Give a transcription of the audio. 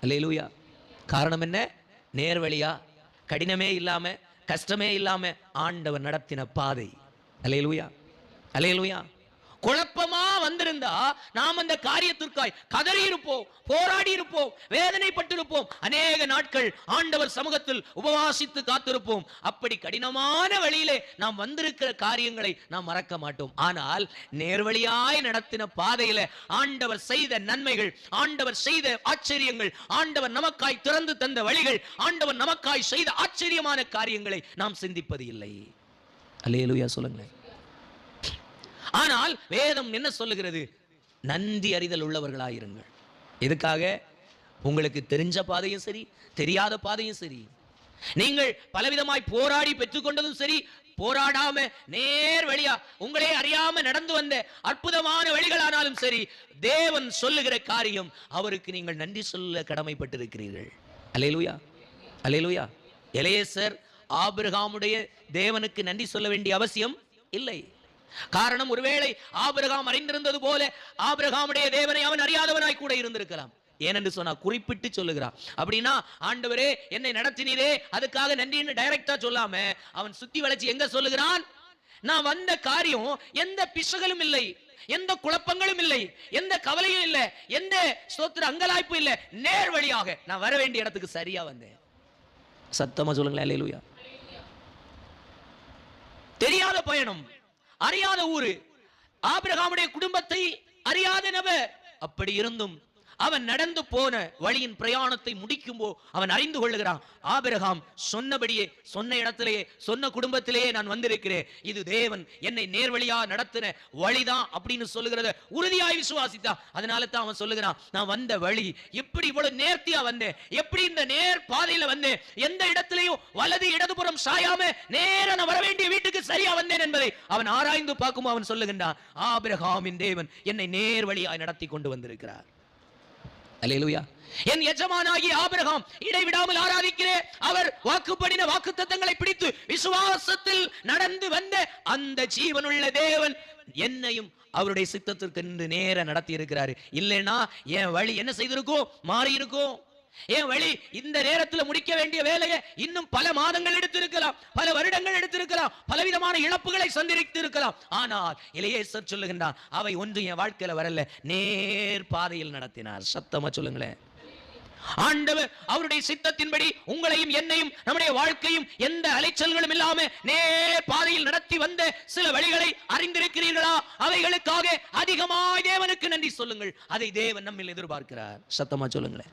அல்லேலூயா. காரணம் என்ன? நேர்வழியா, கடினமே இல்லாம, கஷ்டமே இல்லாம ஆண்டவர் நடத்தின பாதை. அல்லேலூயா, அல்லேலூயா. குழப்பமா வந்திருந்தா நாம் அந்த காரியத்திற்காய் கதறி இருப்போம், போராடி இருப்போம், வேதனைப்பட்டிருப்போம், அநேக நாட்கள் ஆண்டவர் சமூகத்தில் உபவாசித்து காத்திருப்போம். அப்படி கடினமான வழியிலே நாம் வந்திருக்கிற காரியங்களை நாம் மறக்க மாட்டோம். ஆனால் நேர்வழியாய் நடத்தின பாதையில ஆண்டவர் செய்த நன்மைகள், ஆண்டவர் செய்த ஆச்சரியங்கள், ஆண்டவர் நமக்காய் திறந்து தந்த வழிகள், ஆண்டவர் நமக்காய் செய்த ஆச்சரியமான காரியங்களை நாம் சிந்திப்பது இல்லை. அல்லேலூயா சொல்லுங்களேன். ஆனால் வேதம் என்ன சொல்லுகிறது? நன்றி அறிதல் உள்ளவர்களாயிருங்கள். எதுக்காக? உங்களுக்கு தெரிஞ்ச பாதையும் சரி, தெரியாத பாதையும் சரி, நீங்கள் பலவிதமாய் போராடி பெற்றுக்கொண்டதும் சரி, போராடாம நேர் வழியா உங்களே அறியாம நடந்து வந்த அற்புதமான வழிகளானாலும் சரி, தேவன் சொல்லுகிற காரியம் அவருக்கு நீங்கள் நன்றி சொல்ல கடமைப்பட்டிருக்கிறீர்கள். அல்லேலூயா, அல்லேலூயா. எலியேசர் ஆபிரகாமுடைய தேவனுக்கு நன்றி சொல்ல வேண்டிய அவசியம் இல்லை. காரணம், ஒருவேளை ஆபிரகாம் அறிந்திருந்தது போல ஆபிரகாமுடைய தேவனை அவன் அறியாதவனாய் கூட இருந்திருக்கலாம். ஏனென்று சொன்னா குறிப்பிட்டு சொல்லுகிறான். அப்படின்னா, ஆண்டவரே என்னை நடத்தினீரே அதுக்காக நன்றின்னு டைரக்டா சொல்லாம அவன் சுத்தி வளைச்சு எங்க சொல்லுகிறான்? நான் வந்த காரியம் எந்த பிசகலும் இல்லை, எந்த குழப்பங்களும் இல்லை, எந்த கவலையும் இல்லை, எந்த ஸ்தோத்திர அங்கலாய்ப்பு இல்லை, நேர் வழியாக நான் வர வேண்டிய இடத்துக்கு சரியா வந்தேன். சத்தமா சொல்லுங்களேன். அல்லேலூயா. தெரியாத பயணம், அறியாத ஊரு, ஆபிரகாமுடைய குடும்பத்தை அறியாத நபர். அப்படி இருந்தும் அவன் நடந்து போன வழியின் பிரயாணத்தை முடிக்கும்போ அவன் அறிந்து கொள்ளுகிறான், ஆபிரகாம் சொன்னபடியே, சொன்ன இடத்திலேயே, சொன்ன குடும்பத்திலேயே நான் வந்திருக்கிறேன். இது தேவன் என்னை நேர்வழியா நடத்தின வழிதான் அப்படின்னு சொல்லுகிறத உறுதியாய் விசுவாசித்தான். அதனால தான் அவன் சொல்லுகிறான், நான் வந்த வழி எப்படி இவ்வளவு நேர்த்தியா வந்தேன், எப்படி இந்த நேர் பாதையில வந்தேன், எந்த இடத்திலேயும் வலது இடதுபுறம் சாயாம நேர நான் வர வேண்டிய வீட்டுக்கு சரியா வந்தேன் என்பதை அவன் ஆராய்ந்து பார்க்கும். அவன் சொல்லுகின்றான், ஆபிரகாமின் தேவன் என்னை நேர் வழியாய் நடத்தி கொண்டு வந்திருக்கிறார். அல்லேலூயா. என் எஜமானாகிய ஆபிரகாம் இடைவிடாமல் ஆராதிக்கிறேன். அவர் வாக்குப்படின வாக்குத்தத்தங்களை பிடித்து விசுவாசத்தில் நடந்து வந்த அந்த ஜீவனுள்ள தேவன் என்னையும் அவருடைய சித்தத்திற்கு நேர நடத்தி இருக்கிறாரு. இல்லைன்னா என் வழி என்ன செய்திருக்கும்? மாறி இருக்கும். என் வழி இந்த நேரத்தில் முடிக்க வேண்டிய வேலையை இன்னும் பல மாதங்கள் எடுத்திருக்கலாம், பல வருடங்கள் எடுத்திருக்கலாம், பலவிதமான இழப்புகளை சந்தித்து இருக்கலாம். ஆனால் எலியேசர் சொல்லுகின்றான், அவை ஒன்று என் வாழ்க்கையில வரல, நேர் பாதையில் நடத்தினார். சத்தமா சொல்லுங்களேன். ஆண்டவர் அவருடைய சித்தத்தின்படி உங்களையும் என்னையும் நம்முடைய வாழ்க்கையும் எந்த அலைச்சல்களும் இல்லாம நேர் பாதையில் நடத்தி வந்த சில வழிகளை அறிந்திருக்கிறீர்களா? அவைகளுக்காக அதிகமாய் தேவனுக்கு நன்றி சொல்லுங்கள். அதை தேவன் நம்மில் எதிர்பார்க்கிறார். சத்தமா சொல்லுங்களேன்.